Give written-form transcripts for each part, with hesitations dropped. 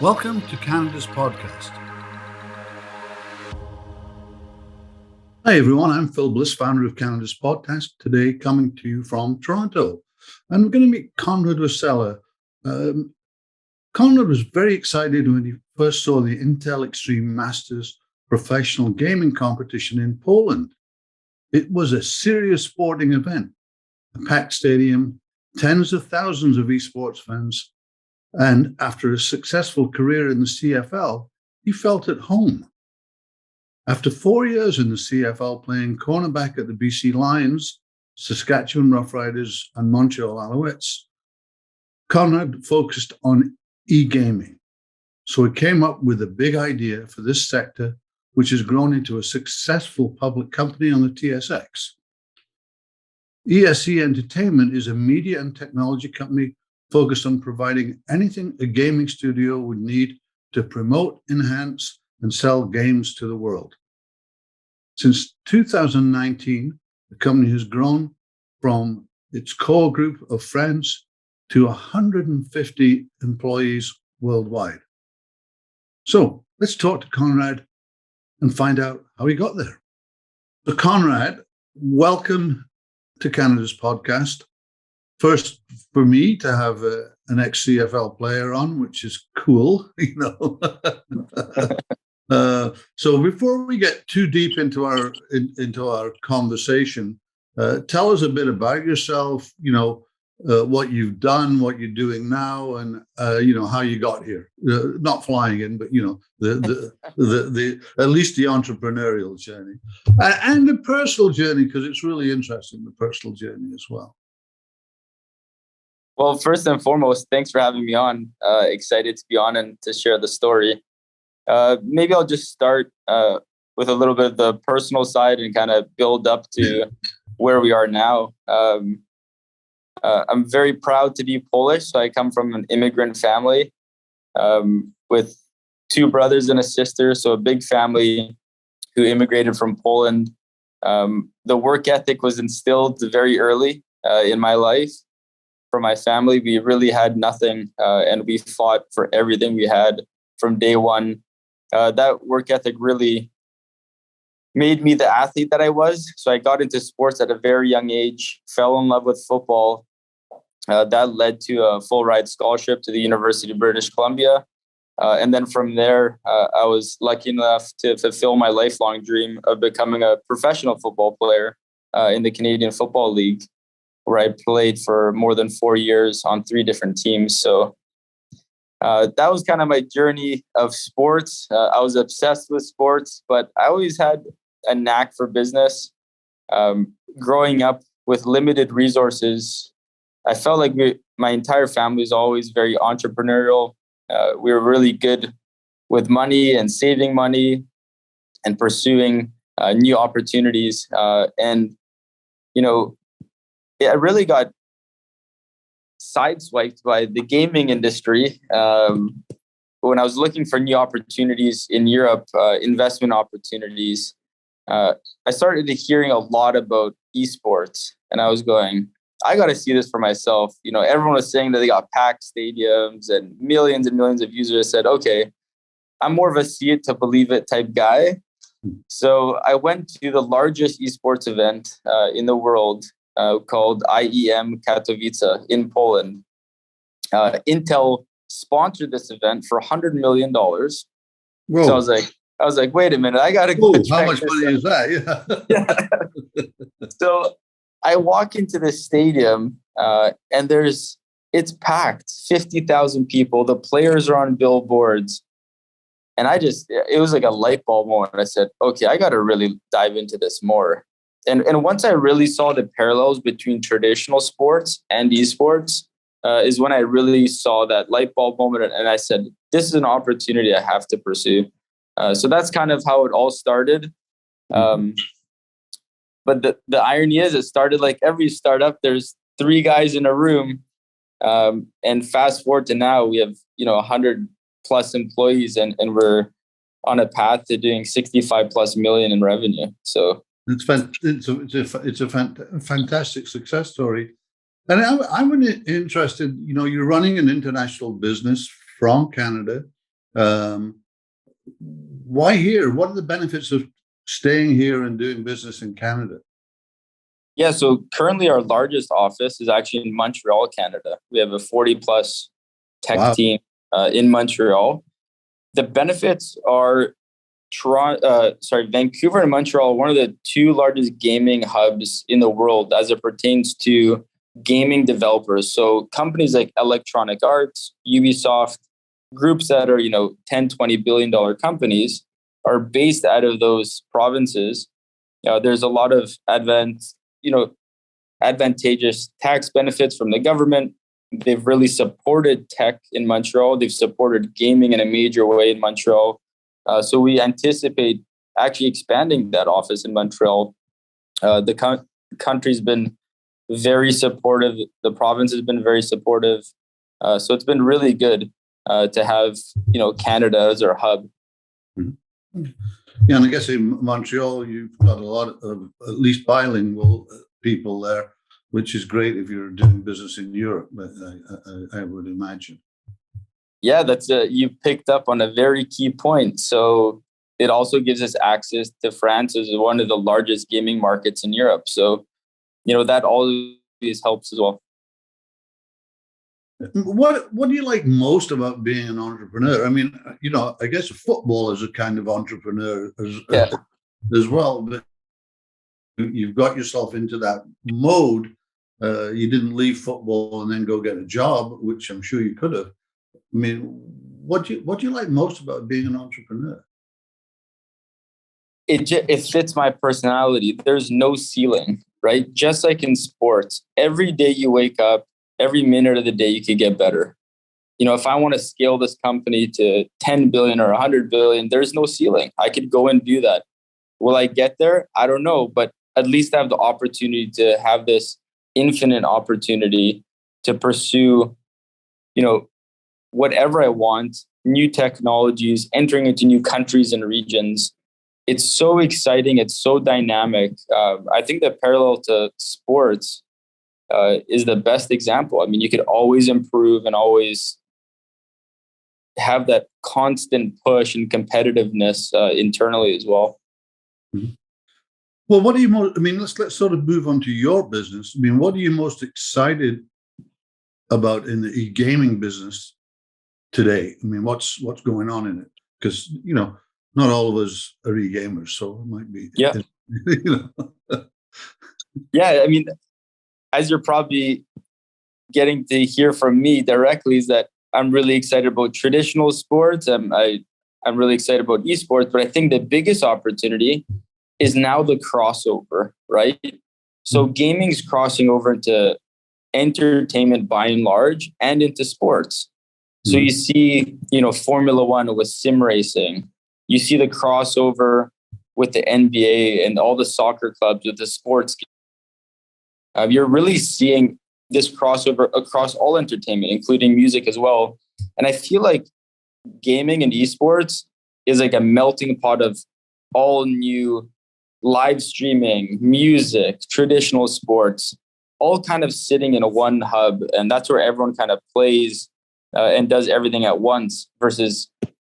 Welcome to Canada's podcast. Hi everyone, I'm Phil Bliss, founder of Canada's podcast, today coming to you from Toronto. And we're going to meet Conrad Wasella. Conrad was very excited when he first saw the Intel Extreme Masters professional gaming competition in Poland. It was a serious sporting event, a packed stadium, tens of thousands of esports fans, and after a successful career in the CFL, he felt at home. After 4 years in the CFL playing cornerback at the BC Lions, Saskatchewan Roughriders, and Montreal Alouettes, Conrad focused on e-gaming. So he came up with a big idea for this sector, which has grown into a successful public company on the TSX. ESE Entertainment is a media and technology company focused on providing anything a gaming studio would need to promote, enhance, and sell games to the world. Since 2019, the company has grown from its core group of friends to 150 employees worldwide. So let's talk to Conrad and find out how he got there. So Conrad, welcome to Canada's podcast. First, for me to have an ex-CFL player on, which is cool, you know. So before we get too deep into our conversation, tell us a bit about yourself. You know, what you've done, what you're doing now, and you know how you got here. Not flying in, but you know the at least the entrepreneurial journey and the personal journey, because it's really interesting, the personal journey as well. Well, first and foremost, thanks for having me on. Excited to be on and to share the story. Maybe I'll just start with a little bit of the personal side and kind of build up to where we are now. I'm very proud to be Polish. So I come from an immigrant family with two brothers and a sister. So a big family who immigrated from Poland. The work ethic was instilled very early in my life. For my family, we really had nothing, and we fought for everything we had from day one. That work ethic really made me the athlete that I was. So I got into sports at a very young age, fell in love with football. That led to a full ride scholarship to the University of British Columbia. And then from there, I was lucky enough to fulfill my lifelong dream of becoming a professional football player in the Canadian Football League, where I played for more than 4 years on 3 different teams. So that was kind of my journey of sports. I was obsessed with sports, but I always had a knack for business. Growing up with limited resources, I felt like my entire family was always very entrepreneurial. We were really good with money and saving money and pursuing new opportunities. And, you know, I really got sideswiped by the gaming industry when I was looking for new opportunities in Europe, investment opportunities. I started hearing a lot about esports, and I was going, I got to see this for myself. You know, everyone was saying that they got packed stadiums and millions of users. I said, okay, I'm more of a see it to believe it type guy. So I went to the largest esports event in the world, called IEM Katowice in Poland. Intel sponsored this event for $100 million. Whoa. So I was like, wait a minute, I gotta go. How much money is that? Yeah. So I walk into this stadium, and it's packed, 50,000 people. The players are on billboards. And it was like a light bulb moment. I said, okay, I got to really dive into this more. And once I really saw the parallels between traditional sports and esports, is when I really saw that light bulb moment. And I said, this is an opportunity I have to pursue. So that's kind of how it all started. But the irony is, it started like every startup. There's 3 guys in a room. And fast forward to now, we have 100 plus employees, and we're on a path to doing 65 plus million in revenue. So it's a fantastic success story. And I'm interested, you're running an international business from Canada. Um, why here? What are the benefits of staying here and doing business in Canada? Yeah, so currently our largest office is actually in Montreal, Canada. We have a 40 plus tech Wow. team in Montreal. The benefits are Vancouver and Montreal are one of the two largest gaming hubs in the world as it pertains to gaming developers. So companies like Electronic Arts, Ubisoft, groups that are, 10, $20 billion companies are based out of those provinces. There's a lot of advantageous tax benefits from the government. They've really supported tech in Montreal. They've supported gaming in a major way in Montreal. So we anticipate actually expanding that office in Montreal. The country's been very supportive. The province has been very supportive. So it's been really good to have Canada as our hub. Mm-hmm. Yeah, and I guess in Montreal you've got a lot of at least bilingual people there, which is great if you're doing business in Europe. I would imagine. Yeah, you picked up on a very key point. So it also gives us access to France as one of the largest gaming markets in Europe. So, that always helps as well. What do you like most about being an entrepreneur? I mean, I guess football is a kind of entrepreneur as well, but you've got yourself into that mode. You didn't leave football and then go get a job, which I'm sure you could have. I mean, what do you like most about being an entrepreneur? It fits my personality. There's no ceiling, right? Just like in sports, every day you wake up, every minute of the day you could get better. If I want to scale this company to 10 billion or 100 billion, there's no ceiling. I could go and do that. Will I get there? I don't know, but at least I have the opportunity to have this infinite opportunity to pursue, whatever I want, new technologies, entering into new countries and regions. It's so exciting. It's so dynamic. I think the parallel to sports is the best example. I mean, you could always improve and always have that constant push and competitiveness internally as well. Mm-hmm. Well, what are you most? I mean, let's sort of move on to your business. I mean, what are you most excited about in the e-gaming business today? I mean, what's going on in it? Because not all of us are e-gamers, so it might be. Yeah. Yeah, I mean, as you're probably getting to hear from me directly, is that I'm really excited about traditional sports. I'm really excited about esports, but I think the biggest opportunity is now the crossover, right? So gaming's crossing over into entertainment by and large and into sports. So you see, Formula One with sim racing. You see the crossover with the NBA and all the soccer clubs with the sports. You're really seeing this crossover across all entertainment, including music as well. And I feel like gaming and esports is like a melting pot of all new live streaming, music, traditional sports, all kind of sitting in a one hub. And that's where everyone kind of plays and does everything at once versus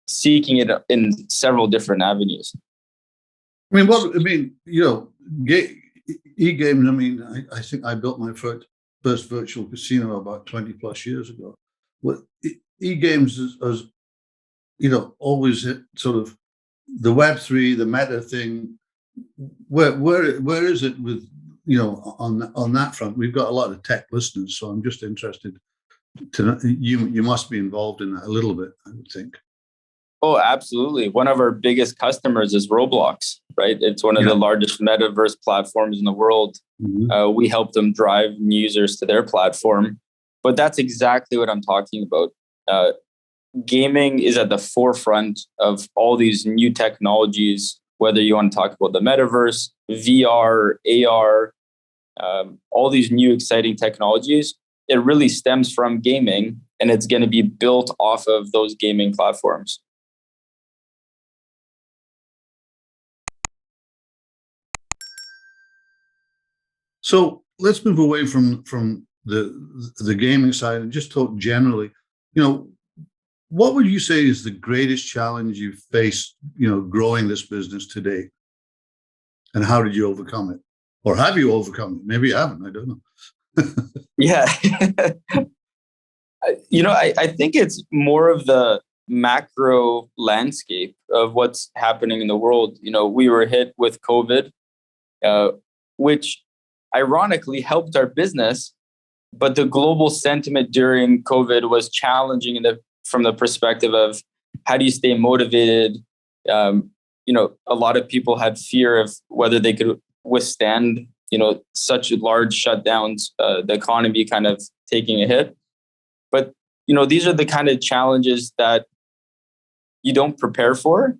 seeking it in several different avenues. I mean, e-games, I mean, I think I built my first virtual casino about 20 plus years ago. Well, e-games is always hit sort of the Web3, the meta thing. Where is it with on that front? We've got a lot of tech listeners, so I'm just interested to know, you must be involved in that a little bit, I would think. Oh, absolutely. One of our biggest customers is Roblox, right? It's one of the largest metaverse platforms in the world. Mm-hmm. We help them drive users to their platform, but that's exactly what I'm talking about. Gaming is at the forefront of all these new technologies, whether you want to talk about the metaverse, VR, AR, all these new exciting technologies. It really stems from gaming, and it's going to be built off of those gaming platforms. So let's move away from the gaming side and just talk generally. What would you say is the greatest challenge you've faced, growing this business today? And how did you overcome it? Or have you overcome it? Maybe you haven't. I don't know. Yeah. I think it's more of the macro landscape of what's happening in the world. We were hit with COVID, which ironically helped our business, but the global sentiment during COVID was challenging from the perspective of how do you stay motivated? A lot of people had fear of whether they could withstand, such large shutdowns, the economy kind of taking a hit. But, these are the kind of challenges that you don't prepare for.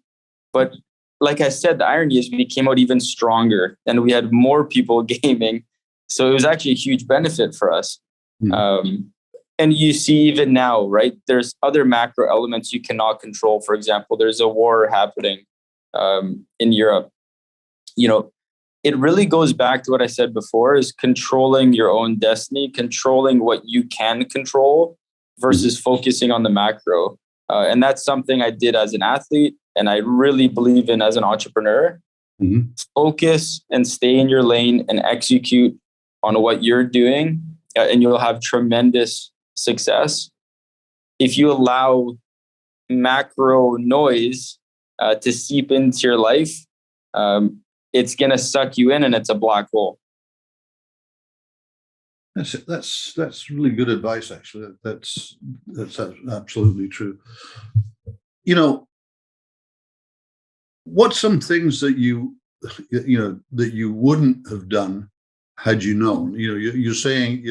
But like I said, the irony is we came out even stronger and we had more people gaming. So it was actually a huge benefit for us. Mm-hmm. And you see even now, right, there's other macro elements you cannot control. For example, there's a war happening in Europe. It really goes back to what I said before, is controlling your own destiny, controlling what you can control versus focusing on the macro. And that's something I did as an athlete and I really believe in as an entrepreneur. Mm-hmm. Focus and stay in your lane and execute on what you're doing, and you'll have tremendous success. If you allow macro noise to seep into your life, it's going to suck you in and it's a black hole. That's really good advice, actually. That's absolutely true. What's some things that you wouldn't have done had you known? You're saying,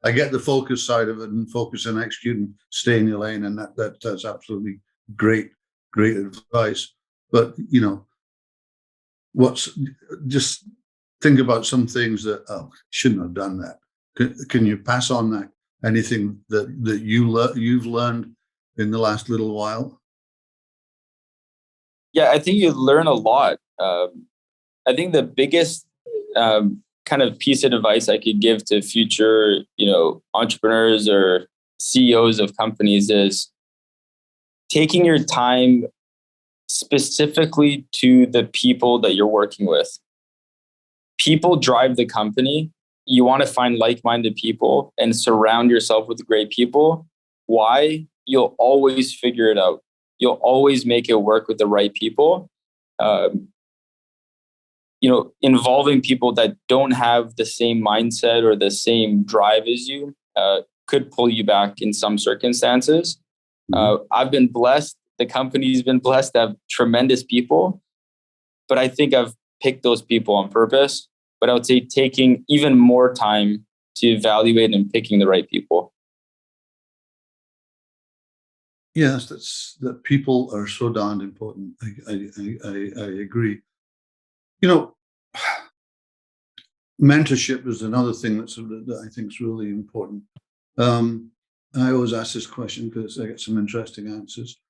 I get the focus side of it and focus and execute and stay in your lane, and that's absolutely great advice. But just think about some things that shouldn't have done that. Can you pass on that? Anything that you've learned in the last little while? Yeah, I think you learn a lot. I think the biggest kind of piece of advice I could give to future, entrepreneurs or CEOs of companies is taking your time specifically to the people that you're working with. People drive the company. You want to find like-minded people and surround yourself with great people. Why? You'll always figure it out. You'll always make it work with the right people. Involving people that don't have the same mindset or the same drive as you could pull you back in some circumstances. I've been blessed. The company's been blessed to have tremendous people, but I think I've picked those people on purpose. But I would say taking even more time to evaluate and picking the right people. Yes, that people are so darn important. I agree. Mentorship is another thing that I think is really important. I always ask this question because I get some interesting answers.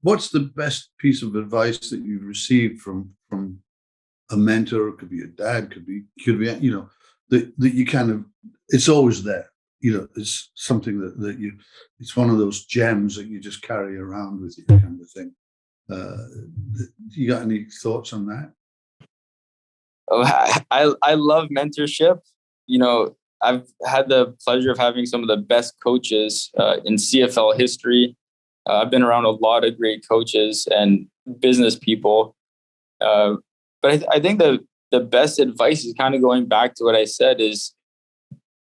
What's the best piece of advice that you've received from a mentor? It could be a dad, could be that you kind of, it's always there. It's something that it's one of those gems that you just carry around with you, kind of thing. You got any thoughts on that? I love mentorship. I've had the pleasure of having some of the best coaches in CFL history. I've been around a lot of great coaches and business people. But I think the best advice is kind of going back to what I said, is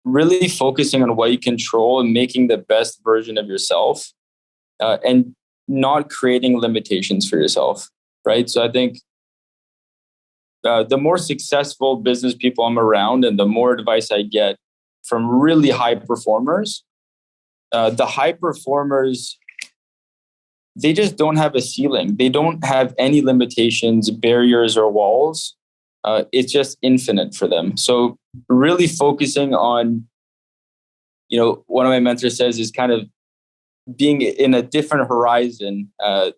really focusing on what you control and making the best version of yourself, and not creating limitations for yourself, right? So I think the more successful business people I'm around and the more advice I get from really high performers, the high performers, they just don't have a ceiling. They don't have any limitations, barriers, or walls. It's just infinite for them. So really focusing on, one of my mentors says is kind of being in a different horizon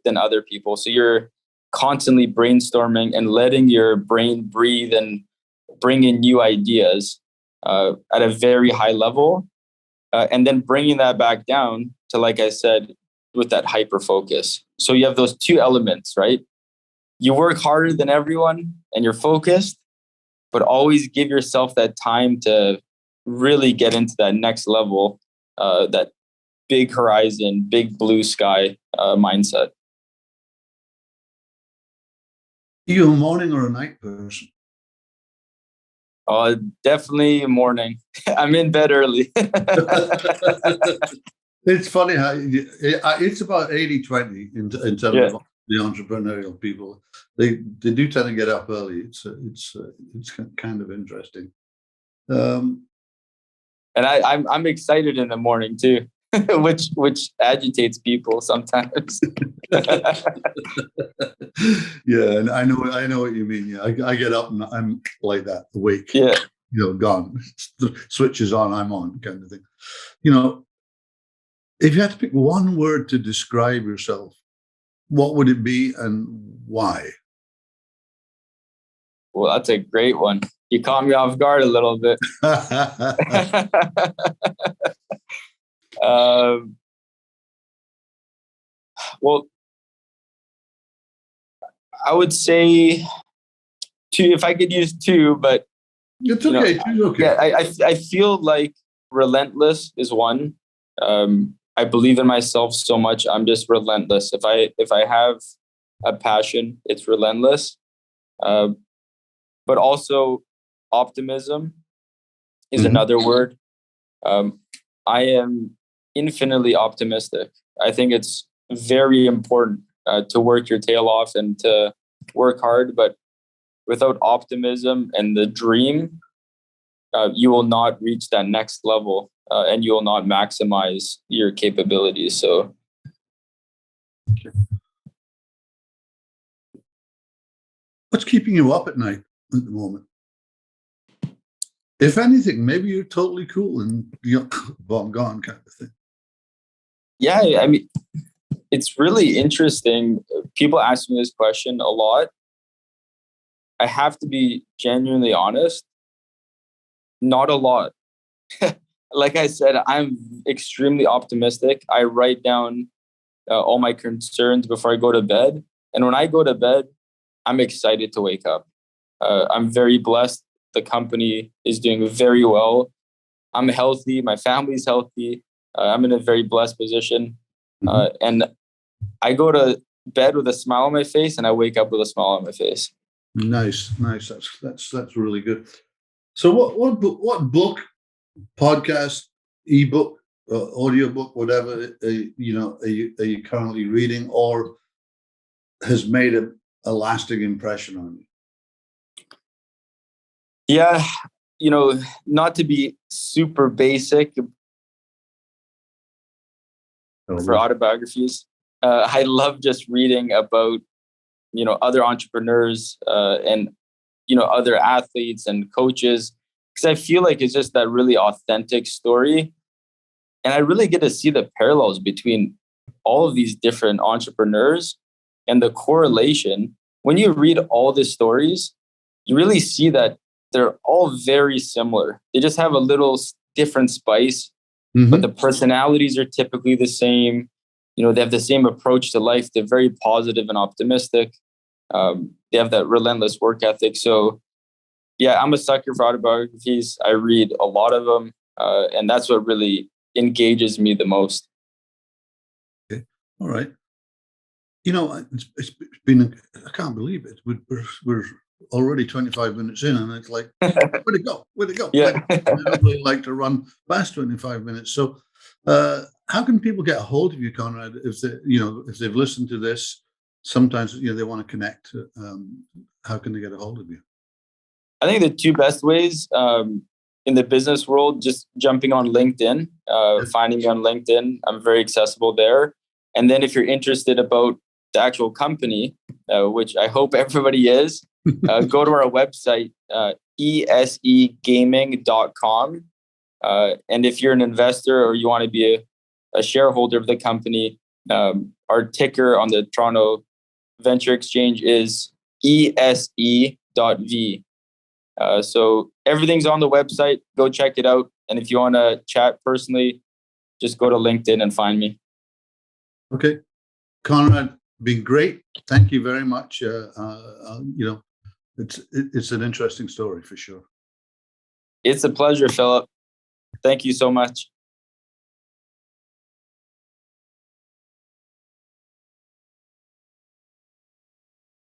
than other people. So you're constantly brainstorming and letting your brain breathe and bring in new ideas at a very high level, and then bringing that back down like I said, with that hyper focus. So you have those two elements, right? You work harder than everyone and you're focused, but always give yourself that time to really get into that next level, that big horizon, big blue sky mindset. Are you a morning or a night person? Definitely morning. I'm in bed early. It's funny how it's about 80-20 in terms of the entrepreneurial people. They do tend to get up early. It's kind of interesting. And I'm excited in the morning too, which agitates people sometimes. Yeah, and I know what you mean. Yeah, I get up and I'm like that, awake. Yeah. Gone. The switch is on, I'm on, kind of thing. If you had to pick one word to describe yourself, what would it be and why? Well, that's a great one. You caught me off guard a little bit. Well, I would say two, if I could use two, but it's okay. Two's okay. Yeah, I feel like relentless is one. I believe in myself so much. I'm just relentless. If I have a passion, it's relentless. But also optimism is another word. I am infinitely optimistic. I think it's very important to work your tail off and to work hard, but without optimism and the dream, you will not reach that next level, and you will not maximize your capabilities. So, what's keeping you up at night at the moment? If anything, maybe you're totally cool and well, I'm gone kind of thing. Yeah, I mean, it's really interesting. People ask me this question a lot. I have to be genuinely honest. Not a lot. Like I said, I'm extremely optimistic. I write down all my concerns before I go to bed. And when I go to bed, I'm excited to wake up. I'm very blessed. The company is doing very well. I'm healthy. My family's healthy. I'm in a very blessed position. And I go to bed with a smile on my face and I wake up with a smile on my face. Nice. That's really good. So what book, podcast, ebook, audiobook, whatever, are you currently reading or has made a lasting impression on you? Yeah, not to be super basic for autobiographies. I love just reading about, other entrepreneurs and, other athletes and coaches, because I feel like it's just that really authentic story. And I really get to see the parallels between all of these different entrepreneurs and the correlation. When you read all the stories, you really see that they're all very similar. They just have a little different spice, but the personalities are typically the same. They have the same approach to life. They're very positive and optimistic. They have that relentless work ethic. So, yeah, I'm a sucker for autobiographies. I read a lot of them, and that's what really engages me the most. Okay, all right. It's been I can't believe it. We're already 25 minutes in, and it's like, where'd it go? Yeah. I don't really like to run past 25 minutes. So, how can people get a hold of you, Conrad? If they've listened to this, sometimes they want to connect. How can they get a hold of you? I think the two best ways in the business world, just jumping on LinkedIn, finding me on LinkedIn. I'm very accessible there. And then if you're interested about the actual company, which I hope everybody is, go to our website, esegaming.com. And if you're an investor or you want to be a shareholder of the company, our ticker on the Toronto Venture Exchange is ESE.V. So everything's on the website. Go check it out. And if you want to chat personally, just go to LinkedIn and find me. Okay. Conrad, been great. Thank you very much. It's an interesting story for sure. It's a pleasure, Philip. Thank you so much.